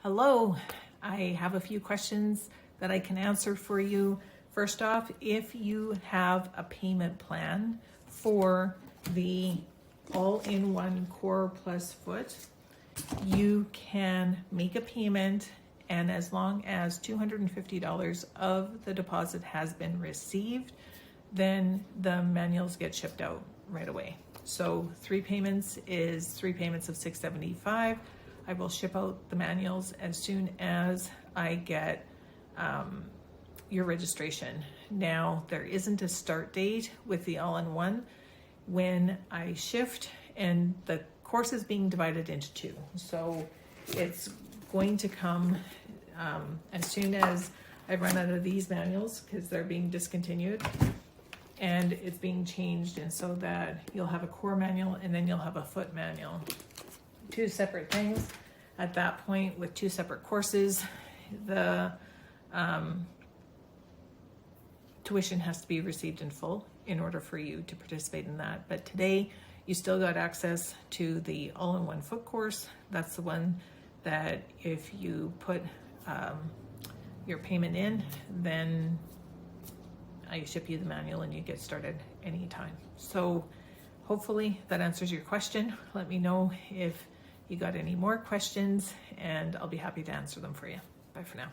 Hello, I have a few questions that I can answer for you. First off, if you have a payment plan for the all-in-one core plus foot, you can make a payment, and as long as $250 of the deposit has been received, then the manuals get shipped out right away. So 3 payments is 3 payments of $675. I will ship out the manuals as soon as I get your registration. Now, there isn't a start date with the all-in-one. When I shift, and the course is being divided into 2. So it's going to come as soon as I run out of these manuals, because they're being discontinued, and it's being changed, and so that you'll have a core manual and then you'll have a foot manual. 2 separate things at that point with 2 separate courses. The tuition has to be received in full in order for you to participate in that. But today you still got access to the all-in-one foot course. That's the one that if you put your payment in, then I ship you the manual and you get started anytime. So hopefully that answers your question. Let me know if you got any more questions and I'll be happy to answer them for you. Bye for now.